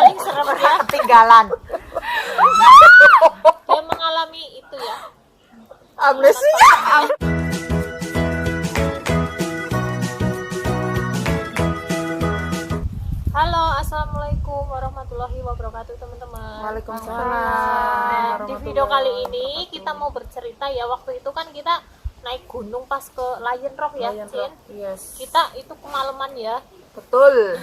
paling serem ya ketinggalan. dia mengalami itu ya Amnesia. Halo, assalamualaikum warahmatullahi wabarakatuh teman-teman. Waalaikumsalam. Di video kali ini kita mau bercerita ya, waktu itu kan kita naik gunung pas ke Lion Rock ya, Lion Cin. Rock, yes. Kita itu kemalaman ya. Betul.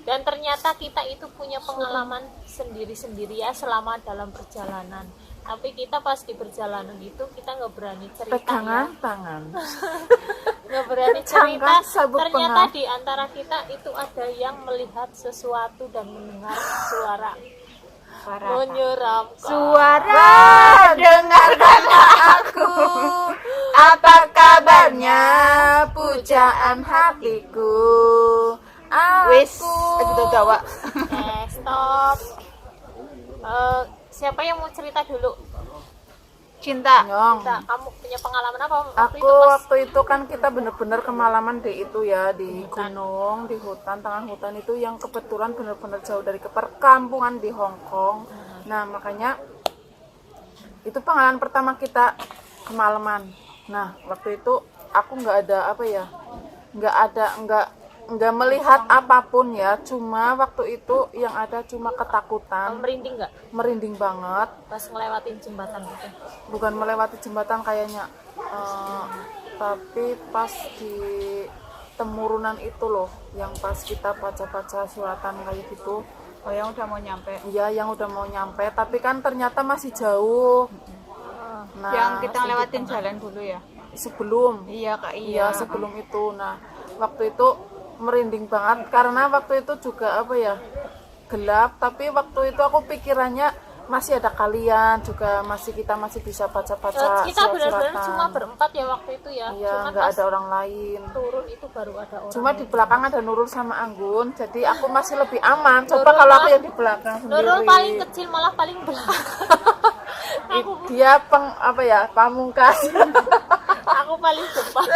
Dan ternyata kita itu punya pengalaman sendiri-sendiri ya selama dalam perjalanan. Tapi kita pas di perjalanan itu kita nggak berani cerita Pegangan ya. tangan. Nggak berani cerita. Cangkang sabuk Ternyata pengang. di antara kita itu ada yang melihat sesuatu dan mendengar suara menyeramkan. Suara dengarkan aku. Apa kabarnya pujaan hatiku? Wis, gitu Jawa. Stop. Siapa yang mau cerita dulu? Cinta. Nyong. Kamu punya pengalaman apa waktu Aku itu pas waktu itu kan kita bener-bener kemalaman di itu ya, di gunung, di hutan, tengah hutan itu yang kebetulan bener-bener jauh dari perkampungan di Hong Kong. Nah makanya itu pengalaman pertama kita kemalaman. Nah waktu itu aku nggak ada apa ya, nggak melihat apapun ya, cuma waktu itu yang ada cuma ketakutan, merinding nggak merinding banget. pas ngelewatin jembatan itu? Bukan melewati jembatan kayaknya, tapi pas di temurunan itu loh, yang pas kita baca-baca suratan kayak gitu. Oh, yang udah mau nyampe. Iya, yang udah mau nyampe, tapi kan ternyata masih jauh. Nah, Yang kita lewatin jalan dulu ya. sebelum, Iya, Kak. iya sebelum itu. Nah, waktu itu merinding banget karena waktu itu juga apa ya, gelap. Tapi waktu itu aku pikirannya masih ada kalian juga, kita masih bisa baca-baca Kita benar-benar surat-suratan. cuma berempat ya waktu itu ya. Iya, Cuman nggak pas ada orang lain. turun itu baru ada orang. Cuma di belakang ada Nurul sama Anggun, jadi aku masih lebih aman. Coba Nurul kalau aku mah- yang di belakang sendiri. Nurul paling kecil malah paling belakang. Dia pamungkas. Aku paling depan.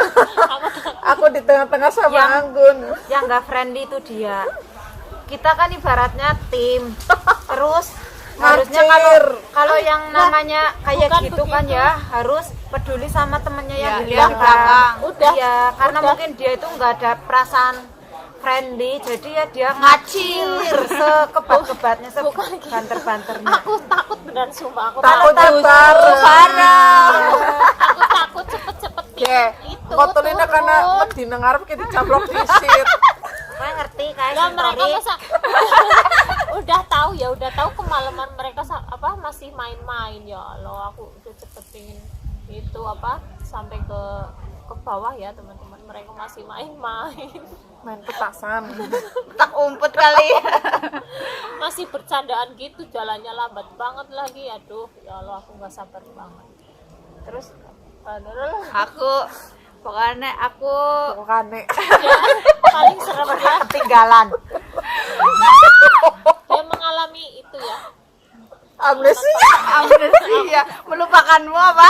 Aku di tengah-tengah sama Anggun. Yang nggak friendly itu dia. Kita kan ibaratnya tim. Terus harusnya Ngacir. kalau yang namanya kayak bukan gitu kan begitu. ya harus peduli sama temennya yang di yang belakang. belakang. Udah. Iya, karena Udah. mungkin dia itu nggak ada perasaan friendly, jadi ya dia ngacir sekebat-kebatnya, sebanter-banternya. Aku takut beneran sumpah. Aku Takut takut. parah. Aku takut cepet-cepet Oke, itu. motolinnya turun. karena wedi ngarep kita dicaplok disit. Kalian ngerti kayak Lah mereka story? masa udah tahu kemalaman mereka masih main-main ya Allah. Aku udah cepet pingin itu sampai ke bawah ya teman-teman. Mereka masih main-main. Main petasan. Tak umpet kali. Masih bercandaan gitu, jalannya lambat banget lagi. Aduh ya Allah, aku nggak sabar banget. Terus Nurul Pokoknya aku Pokoknya ya, paling serem ya ketinggalan. dia mengalami itu ya. amnesia. Melupakanmu apa?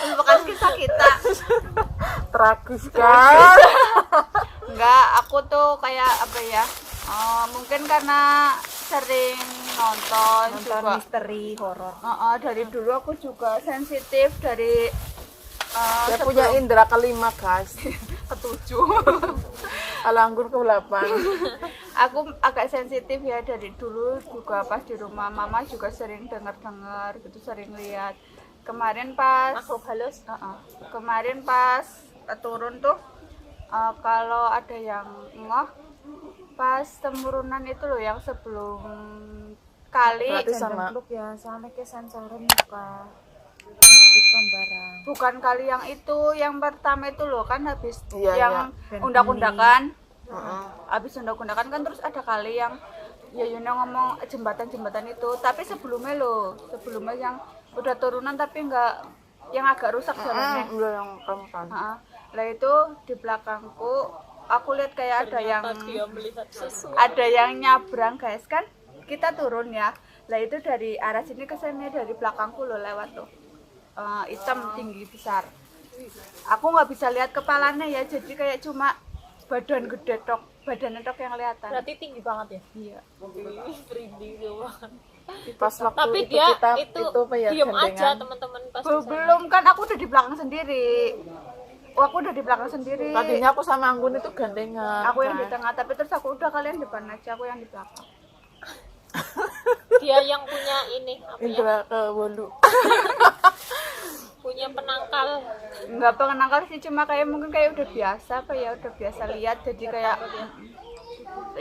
Melupakan kisah kita. Tragis kan? Enggak, aku tuh kayak apa ya? Mungkin karena sering nonton juga misteri horor. dari dulu aku juga sensitif dari Dia punya indera kelima, guys. ketujuh. Alanggur ke-8. Aku agak sensitif ya dari dulu juga, pas di rumah mama juga sering dengar gitu, sering lihat. Kemarin pas Makhluk halus. kemarin pas turun tuh kalau ada yang ngoh pas temurunan itu loh, yang sebelum kali Berarti sama ya sampai ke sensorin muka ikon barang. bukan kali yang itu, yang pertama itu loh kan, habis Iya, yang iya. undak-undakan. Habis undak-undakan kan terus ada kali yang ya Yuna ngomong jembatan itu, tapi sebelumnya yang udah turunan tapi enggak, yang agak rusak jalannya. udah yang kamu kan. Lah itu di belakangku aku lihat kayak Dia melihat sesuatu. ada yang nyabrang, guys, kan kita turun ya. Lah itu dari arah sini ke sini, dari belakangku loh lewat tuh. Hitam tinggi besar. Aku nggak bisa lihat kepalanya ya, jadi kayak cuma badan gede tok. badannya tok yang kelihatan. Berarti tinggi banget ya. Iya. Merinding semua. Pas waktu Tapi itu dia kita itu apa ya, diem aja gandengan. teman-teman pas di sana. Belum kan aku udah di belakang sendiri. Oh, aku udah di belakang sendiri. Tadinya aku sama Anggun itu gandengan. Aku yang di kan. tengah, tapi terus aku udah kalian depan aja, aku yang di belakang. Dia yang punya ini apa ya? Indra ke Wolu. Punya penangkal. Nggak pengenal sih, cuma kayak mungkin kayak udah biasa apa ya, udah biasa lihat jadi kayak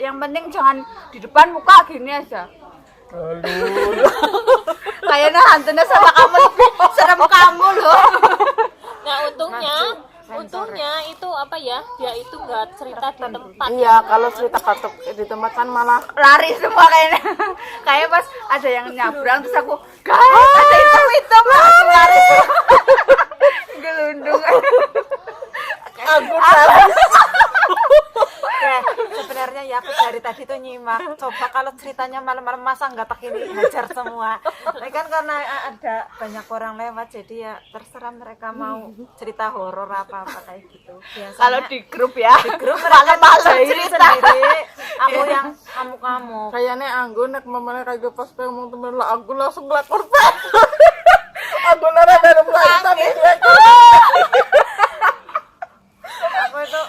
yang penting jangan di depan muka gini aja. Kayaknya hantunya sama kamu lebih serem kamu loh. Nah, untungnya itu apa ya? Dia itu nggak cerita di tempat. Iya, kalau cerita katuk di tempat kan malah Lari semua kayaknya. Kayak pas ada yang nyabrang terus aku, guys ada hitam langsung lari semua. Gelundung. Anggun habis. Sebenarnya ya aku dari tadi tuh nyimak. Coba kalau ceritanya malam-malam masa nggak tak ini hajar semua. Ini kan karena ada banyak orang lewat jadi ya terserah mereka mau cerita horor apa-apa kayak gitu. Biasanya Kalau di grup ya. di grup mereka cerita sendiri. Aku yang kamu. Kayaknya Anggun nek mamane kayak pas ngomong temen lah Anggun langsung ngelakor pak. Anggun ora ada mulai tapi Aku itu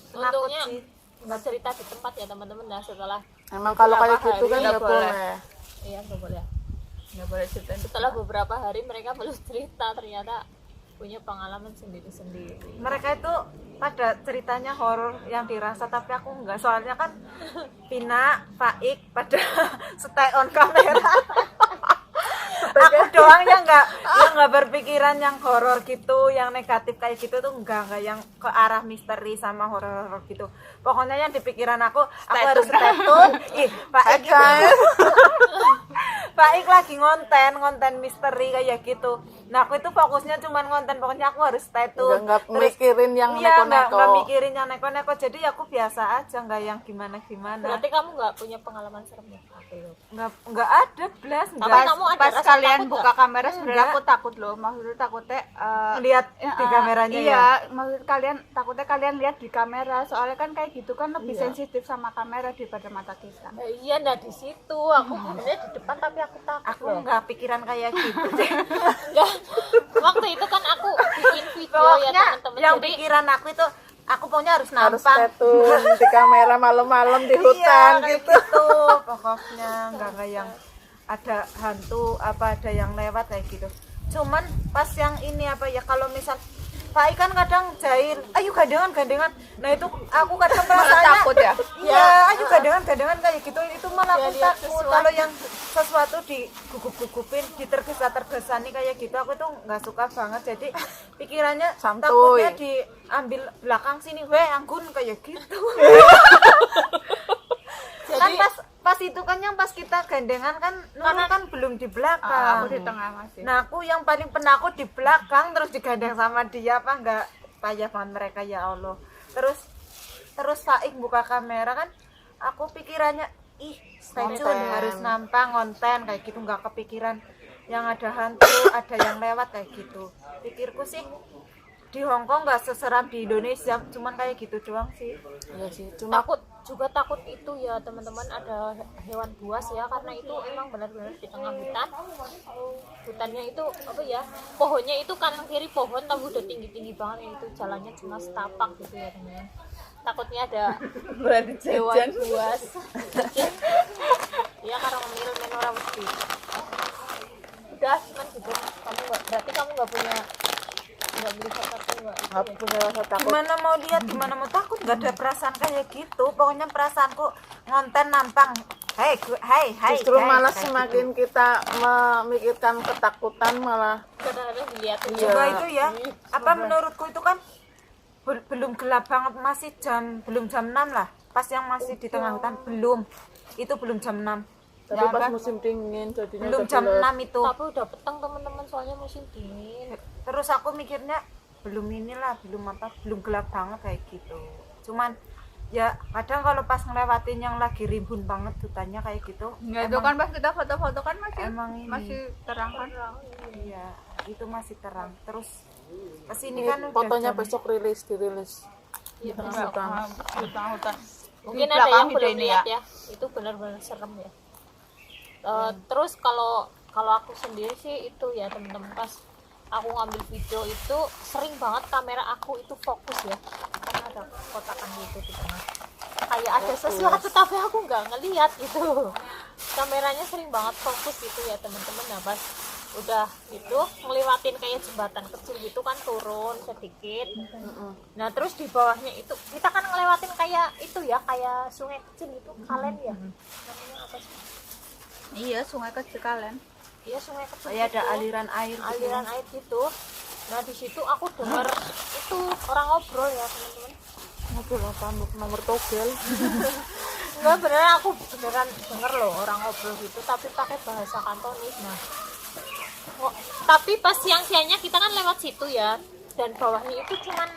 takut Untungnya sih. nggak cerita di tempat ya teman-teman. Nah, setelah emang kalau kayak gitu kan nggak nggak boleh. boleh. iya nggak boleh. Nggak boleh cerita. Setelah beberapa hari mereka belum cerita, ternyata punya pengalaman sendiri-sendiri. Mereka itu pada ceritanya horor yang dirasa tapi aku enggak, soalnya kan Pina, Faik pada stay on kamera. Aku doang yang nggak berpikiran yang horor gitu, yang negatif kayak gitu tuh enggak yang ke arah misteri sama horor gitu. Pokoknya yang di pikiran aku harus stay tune. Ih, Faik Faik lagi ngonten misteri kayak gitu. Nah, aku itu fokusnya cuman ngonten, pokoknya aku harus stay tune. Nggak mikirin yang Iya, neko-neko. nggak mikirin yang neko-neko, jadi aku biasa aja, nggak yang gimana-gimana. Berarti kamu nggak punya pengalaman serem ya? Nggak ada blas, Tapi nggak. kamu ada Pas rasa kalian takut buka kamera sebenarnya Enggak. aku takut loh. Maksudnya takutnya Lihat di kameranya iya, ya. maksud kalian takutnya kalian lihat di kamera. Soalnya kan kayak gitu kan lebih sensitif sama kamera daripada mata kita. Iya, nah di situ aku sebenarnya di depan tapi aku takut Aku loh. nggak pikiran kayak gitu. Enggak. Waktu itu kan aku bikin video ya Pokoknya teman-teman. yang Jadi pikiran aku itu, aku pokoknya harus Harus nampang. tetun di kamera malam-malam di hutan Iya, kayak gitu. gitu. Pokoknya nggak yang ada hantu apa ada yang lewat kayak gitu. Cuman pas yang ini apa ya, kalau misal Pak kan kadang jahil, ayo gandengan. Nah itu aku kadang perasaannya takut ya? Iya, ayo gandengan kayak gitu. Itu malah aku lihat takut. Kalau yang sesuatu digugup-gugupin, ditergesa-tergesani kayak gitu, aku tuh nggak suka banget. Jadi pikirannya Santuy. takutnya diambil belakang sini, weh Anggun kayak gitu. Kan pas itu kan yang pas kita gandengan kan Nurul kan belum di belakang. Aku di tengah masih. Nah aku yang paling penakut di belakang terus digandeng sama dia, apa enggak payah banget mereka ya Allah. Terus Faik buka kamera kan, aku pikirannya ih stay tune, harus nampang konten kayak gitu, nggak kepikiran yang ada hantu, ada yang lewat kayak gitu. Pikirku sih di Hongkong nggak seseram di Indonesia, cuman kayak gitu doang sih. Iya sih, cuma takut itu ya teman-teman, ada hewan buas ya, karena itu emang benar-benar di tengah hutannya itu apa ya, pohonnya itu kanan kiri pohon tapi udah tinggi banget ya, itu jalannya cuma setapak gitu ya teman-teman. Takutnya ada hewan buas ya, karena memilih menora mesti udah cuman gitu. Berarti kamu nggak melihat apa nggak punya rasa takut. Gimana mau lihat, gimana mau takut, nggak ada perasaan kayak gitu. Pokoknya perasaanku ngonten nampang, hai Justru malah semakin kita memikirkan ketakutan malah kadang-kadang dilihat juga itu ya. Apa menurutku itu kan belum gelap banget, masih belum jam 6 lah. Pas yang masih di tengah hutan belum jam 6. tapi pas musim dingin jadinya Belum udah jam gelap. 6 itu. tapi udah petang teman-teman, soalnya musim dingin. Terus aku mikirnya belum gelap banget kayak gitu. Cuman ya kadang kalau pas ngelewatin yang lagi rimbun banget hutannya kayak gitu, Nggak, itu kan pas kita foto-foto kan emang ini. masih terang kan. Iya, itu masih terang. Terus kesini Ini kan udah fotonya jam- besok dirilis di tengah Enggak, hutan. di tengah hutan. mungkin Di ada yang belakang belum ini lihat ya. Itu benar-benar serem ya. Terus kalau aku sendiri sih itu ya teman-teman, pas aku ngambil video itu sering banget kamera aku itu fokus ya, karena ada kotakan gitu di tengah kayak ada sesuatu tapi aku nggak ngelihat gitu. Kameranya sering banget fokus gitu ya teman-teman. Nah pas udah gitu ngelewatin kayak jembatan kecil gitu kan, turun sedikit. Nah terus di bawahnya itu kita kan ngelewatin kayak itu ya, kayak sungai kecil itu, kalen ya namanya apa sih? Iya, sungai kecil kalian. Iya sungai kecil Kayak ada gitu. aliran air gitu. Aliran air gitu. Nah di situ aku dengar itu orang ngobrol ya teman-teman. Ngobrol apa? Nomor togel. Enggak, beneran aku beneran denger loh orang ngobrol gitu tapi pakai bahasa Kantonis. Nah tapi pas siang-siangnya kita kan lewat situ ya, dan bawahnya itu cuman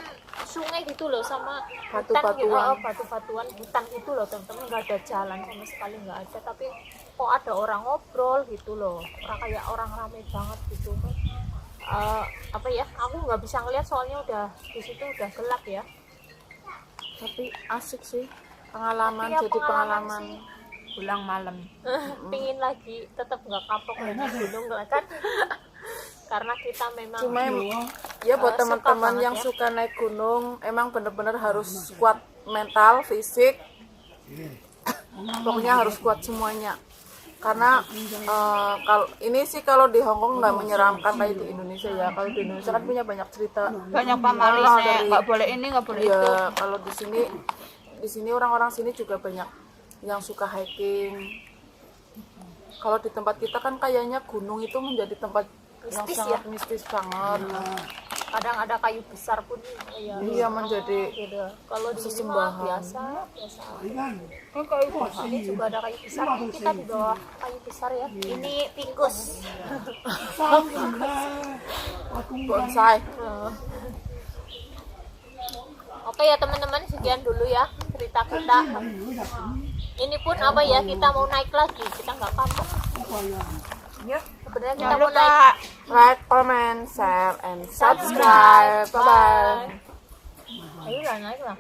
sungai gitu loh sama hutan gitu, Batu-batuan. batu-batuan hutan gitu loh teman-teman, nggak ada jalan sama sekali, nggak ada, tapi kok ada orang ngobrol gitu loh, kayak orang ramai banget gitu kan. Apa ya, aku nggak bisa ngeliat soalnya udah di situ udah gelap ya. Tapi asik sih, pengalaman, Tapi ya jadi pengalaman pengalaman. sih. Pulang malam. Pingin lagi, tetap nggak kapok lagi gunung lah kan. Karena kita memang Cuma ya buat suka teman-teman banget yang ya. suka naik gunung, emang bener-bener harus kuat mental, fisik, pokoknya harus kuat semuanya. Karena kalau ini sih kalau di Hongkong nggak menyeramkan kayak di Indonesia ya. Kalau di Indonesia kan punya banyak cerita. Banyak pamalisnya, nggak boleh ini, nggak boleh itu. Ya kalau di sini orang-orang sini juga banyak yang suka hiking. Kalau di tempat kita kan kayaknya gunung itu menjadi tempat yang Mistis sangat ya? mistis banget. kadang ada kayu besar pun ya. Iya, menjadi Gitu. Kalau di sini mah sesembahan. biasa. Kan kayu besar, ini juga ada kayu besar. Kita di bawah kayu besar ya. Ini tikus. bonsai. Oke ya teman-teman, sekian dulu ya cerita kita. Ini pun apa ya, kita mau naik lagi, kita nggak kapok. Ya, Sebenarnya kita Jangan mau lupa naik. Like, comment, share, and subscribe. Bye bye. Ayo lah naik lah.